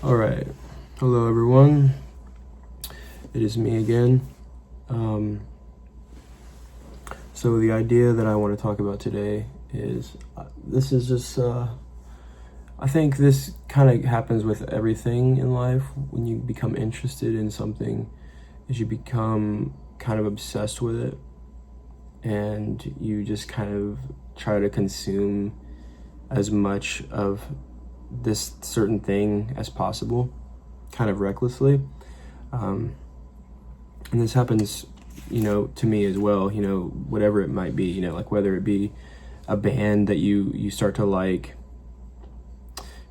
All right. Hello, everyone. It is me again. So the idea that I want to talk about today is this is just I think this kind of happens with everything in life. When you become interested in something, is you become kind of obsessed with it, and you just kind of try to consume as much of this certain thing as possible, kind of recklessly. And this happens, to me as well, whatever it might be, like whether it be a band that you start to like,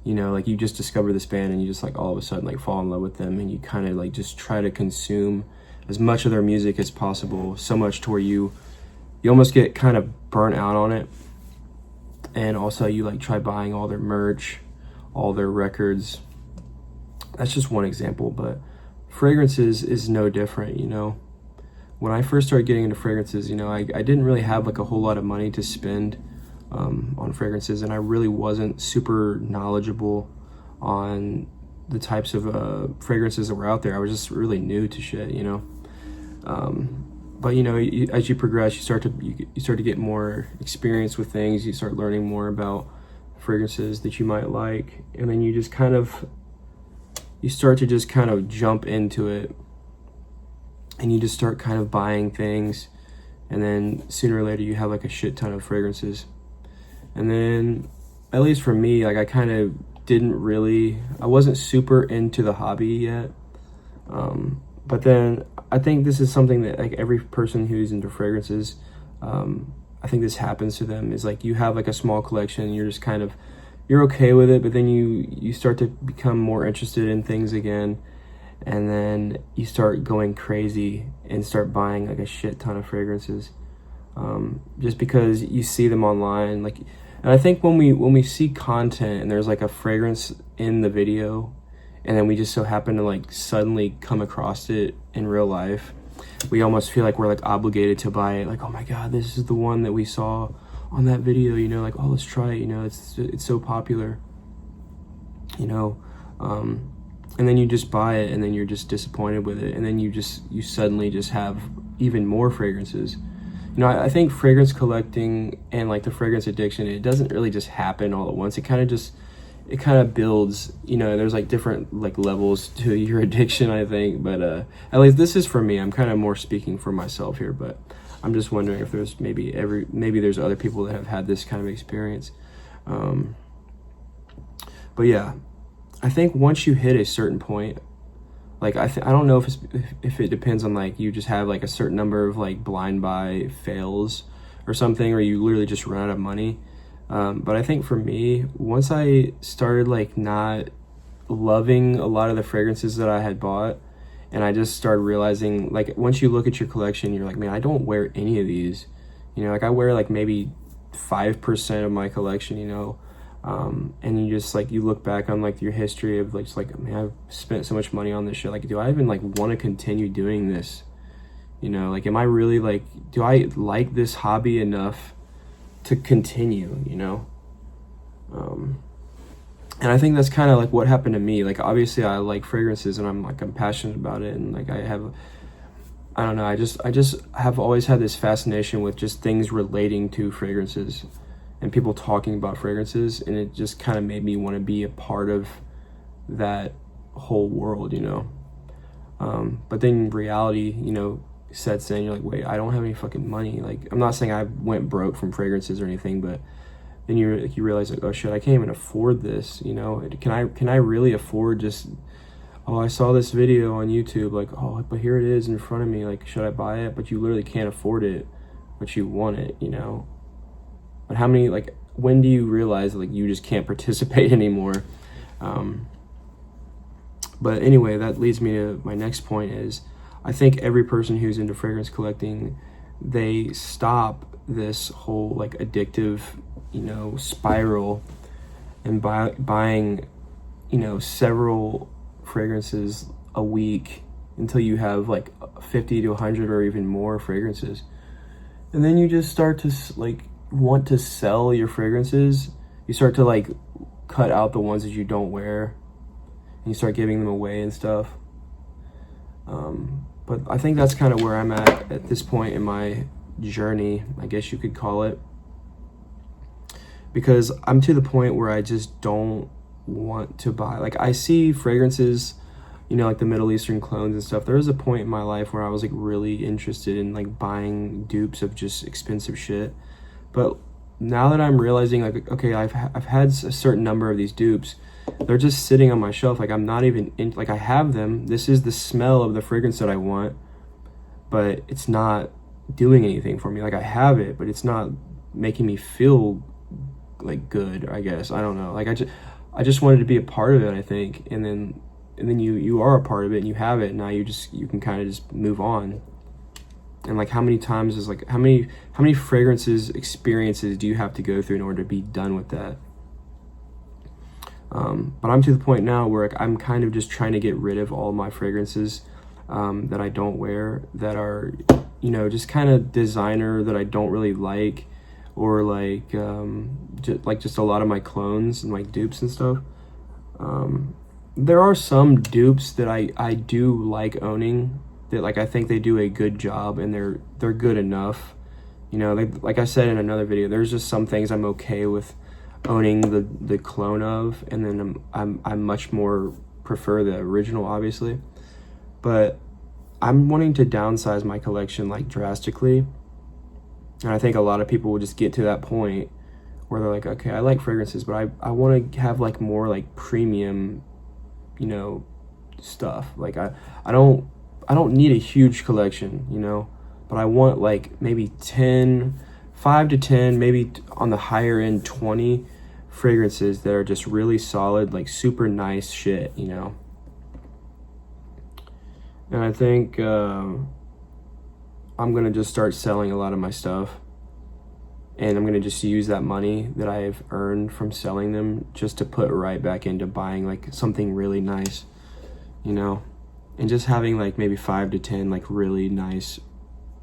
like you just discover this band and you just like all of a sudden like fall in love with them, and you kind of like just try to consume as much of their music as possible, so much to where you almost get kind of burnt out on it. And also you like try buying all their merch, all their records. That's just one example, but fragrances is no different. When I first started getting into fragrances, I didn't really have like a whole lot of money to spend on fragrances, and I really wasn't super knowledgeable on the types of fragrances that were out there. I was just really new to shit, but as you progress, you start to get more experience with things. You start learning more about fragrances that you might like, and then you start to just kind of jump into it, and you just start kind of buying things, and then sooner or later you have like a shit ton of fragrances. And then, at least for me, like I wasn't super into the hobby yet, but then I think this is something that like every person who's into fragrances, I think this happens to them, is like you have like a small collection and you're okay with it, but then you start to become more interested in things again, and then you start going crazy and start buying like a shit ton of fragrances, just because you see them online. And I think when we see content and there's like a fragrance in the video, and then we just so happen to like suddenly come across it in real life, we almost feel like we're like obligated to buy it. Like, oh my god, this is the one that we saw on that video, like, oh, let's try it, it's so popular, and then you just buy it, and then you're just disappointed with it, and then you suddenly just have even more fragrances. I think fragrance collecting and like the fragrance addiction, it doesn't really just happen all at once. It kind of builds, there's like different like levels to your addiction, I think, but at least this is for me. I'm kind of more speaking for myself here, but I'm just wondering if there's maybe there's other people that have had this kind of experience. But yeah, I think once you hit a certain point, like I don't know if it depends on like you just have like a certain number of like blind buy fails or something, or you literally just run out of money. But I think for me, once I started like not loving a lot of the fragrances that I had bought, and I just started realizing, like, once you look at your collection, you're like, man, I don't wear any of these. Like I wear like maybe 5% of my collection, and you just like, you look back on like your history of like, just like, man, I've spent so much money on this shit. Like, do I even like want to continue doing this? Like, am I really like, do I like this hobby enough to continue, and I think that's kind of like what happened to me. Like, obviously I like fragrances, and I'm passionate about it, and like I don't know, I just have always had this fascination with just things relating to fragrances and people talking about fragrances, and it just kind of made me want to be a part of that whole world, but then reality, sets in. You're like, wait, I don't have any fucking money. Like, I'm not saying I went broke from fragrances or anything, but then you realize like, oh shit, I can't even afford this. Can I really afford just, oh, I saw this video on YouTube, like, oh, but here it is in front of me, like, should I buy it? But you literally can't afford it, but you want it, But how many, like, when do you realize like you just can't participate anymore? But anyway, that leads me to my next point is, I think every person who's into fragrance collecting, they stop this whole like addictive, spiral, and buying, several fragrances a week until you have like 50 to 100 or even more fragrances. And then you just start to like want to sell your fragrances. You start to like cut out the ones that you don't wear and you start giving them away and stuff. But I think that's kind of where I'm at this point in my journey, I guess you could call it, because I'm to the point where I just don't want to buy. Like, I see fragrances, you know, like the Middle Eastern clones and stuff. There was a point in my life where I was like really interested in like buying dupes of just expensive shit. But now that I'm realizing, like, okay, I've had a certain number of these dupes, they're just sitting on my shelf. Like, I'm not even in, like, I have them. This is the smell of the fragrance that I want, but it's not doing anything for me. Like, I have it, but it's not making me feel like good, I guess. I don't know. Like, I just wanted to be a part of it, I think. And then you are a part of it and you have it. And now you can kind of just move on. And like, how many times is like, how many fragrances experiences do you have to go through in order to be done with that? But I'm to the point now where like, I'm kind of just trying to get rid of all my fragrances that I don't wear, that are, you know, just kind of designer that I don't really like, or like just a lot of my clones and like dupes and stuff. There are some dupes that I do like owning, that like I think they do a good job and they're good enough. You know, like I said in another video, there's just some things I'm okay with owning the clone of, and then I'm much more prefer the original, obviously. But I'm wanting to downsize my collection like drastically, and I think a lot of people will just get to that point where they're like, okay, I like fragrances, but I want to have like more like premium, you know, stuff. Like I don't need a huge collection, you know, but I want like maybe 5 to 10, maybe on the higher end 20 fragrances that are just really solid, like super nice shit, you know. And I think I'm gonna just start selling a lot of my stuff, and I'm gonna just use that money that I've earned from selling them just to put right back into buying like something really nice, you know, and just having like maybe 5 to 10 like really nice,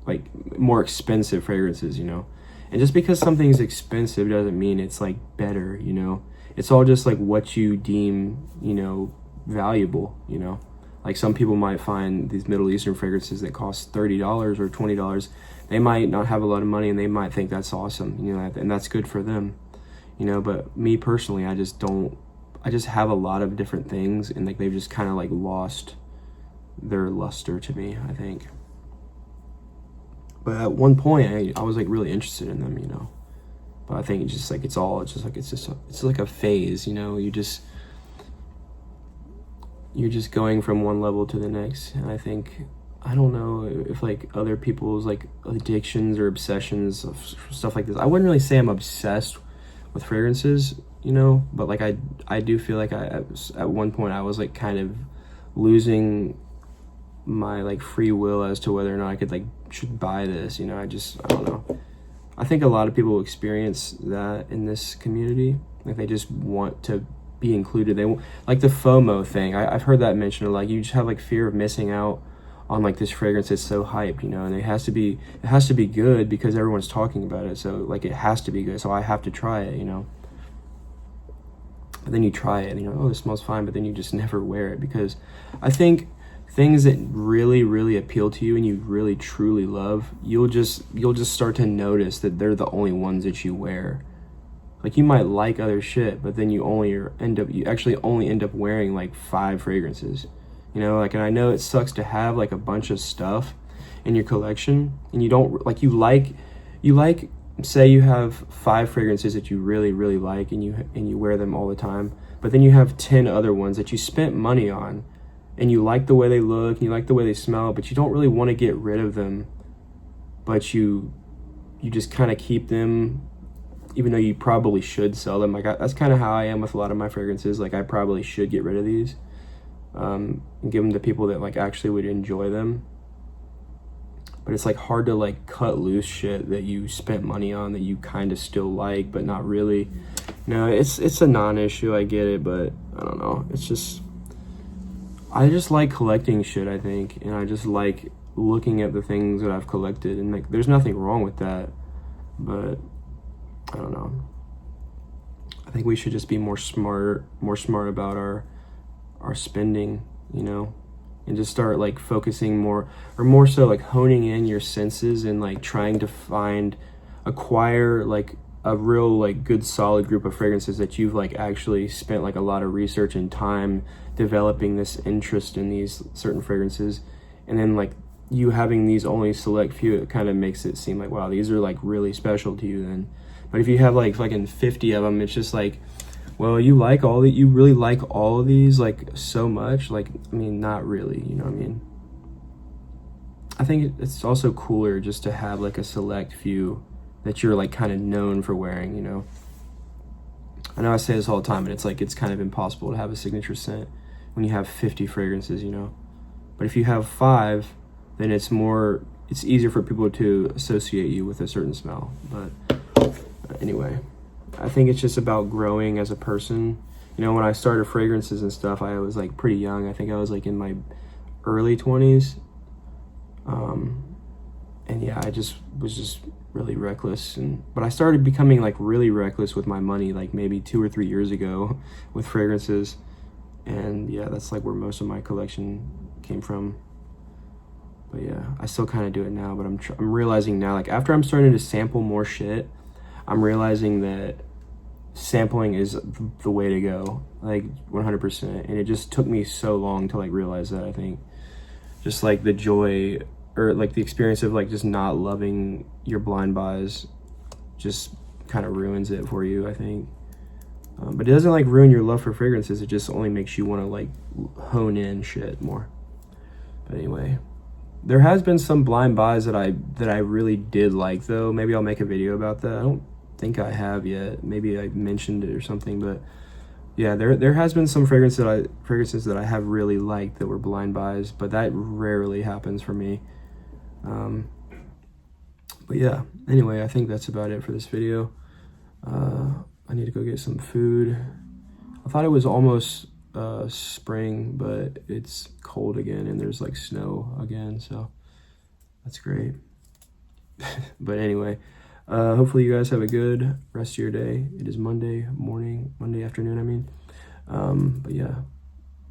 like more expensive fragrances, you know. And just because something's expensive doesn't mean it's like better, you know. It's all just like what you deem, you know, valuable, you know. Like some people might find these Middle Eastern fragrances that cost $30 or $20. They might not have a lot of money and they might think that's awesome, you know, and that's good for them, you know. But me personally, I just have a lot of different things, and like they've just kind of like lost their luster to me, I think. But at one point I was like really interested in them, you know. But I think it's just like it's like a phase, you know. You're just going from one level to the next. And I think, I don't know if like other people's like addictions or obsessions of stuff like this, I wouldn't really say I'm obsessed with fragrances, you know, but like I do feel like at one point I was like kind of losing my like free will as to whether or not I could like should buy this, you know. I don't know. I think a lot of people experience that in this community. Like they just want to be included. They like the FOMO thing. I've heard that mentioned. Like you just have like fear of missing out on like this fragrance that's so hyped, you know, and it has to be good because everyone's talking about it. So like it has to be good. So I have to try it, you know. But then you try it and you know, oh, this smells fine, but then you just never wear it, because I think things that really, really appeal to you and you really truly love, you'll just start to notice that they're the only ones that you wear. Like you might like other shit, but then you actually only end up wearing like 5 fragrances, you know. Like, and I know it sucks to have like a bunch of stuff in your collection and you don't like, you like say you have 5 fragrances that you really, really like and you wear them all the time, but then you have 10 other ones that you spent money on and you like the way they look and you like the way they smell, but you don't really want to get rid of them, but you just kind of keep them, even though you probably should sell them. Like that's kind of how I am with a lot of my fragrances. Like I probably should get rid of these and give them to people that like actually would enjoy them. But it's like hard to like cut loose shit that you spent money on that you kind of still like, but not really. No, it's a non-issue. I get it, but I don't know. It's just, I just like collecting shit, I think, and I just like looking at the things that I've collected, and like there's nothing wrong with that, but I don't know. I think we should just be more smart about our spending, you know, and just start like focusing more, or more so like honing in your senses and like trying to acquire like a real like good solid group of fragrances that you've like actually spent like a lot of research and time developing this interest in these certain fragrances. And then like you having these only select few, it kind of makes it seem like, wow, these are like really special to you then. But if you have like fucking 50 of them, it's just like, well, you really like all of these like so much. Like, I mean, not really, you know what I mean? I think it's also cooler just to have like a select few that you're like kind of known for wearing, you know? I know I say this all the time, but it's like, it's kind of impossible to have a signature scent when you have 50 fragrances, you know? But if you have 5, then it's easier for people to associate you with a certain smell. But anyway, I think it's just about growing as a person. You know, when I started fragrances and stuff, I was like pretty young. I think I was like in my early 20s. And yeah, I was just really reckless. But I started becoming like really reckless with my money, like maybe 2 or 3 years ago with fragrances. And yeah, that's like where most of my collection came from. But yeah, I still kind of do it now, but I'm realizing now, like after I'm starting to sample more shit, I'm realizing that sampling is the way to go, like 100%. And it just took me so long to like realize that. I think just like the joy, or like the experience of like just not loving your blind buys just kind of ruins it for you, I think. But it doesn't like ruin your love for fragrances. It just only makes you want to like hone in shit more. But anyway, there has been some blind buys that I really did like though. Maybe I'll make a video about that. I don't think I have yet. Maybe I mentioned it or something, but yeah, there has been some fragrances that I have really liked that were blind buys, but that rarely happens for me. But yeah, anyway, I think that's about it for this video. I need to go get some food. I thought it was almost spring, but it's cold again and there's like snow again, so that's great. But anyway, hopefully you guys have a good rest of your day. It is Monday afternoon, I mean. But yeah,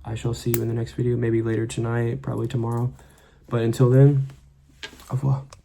I shall see you in the next video, maybe later tonight, probably tomorrow. But until then, au revoir.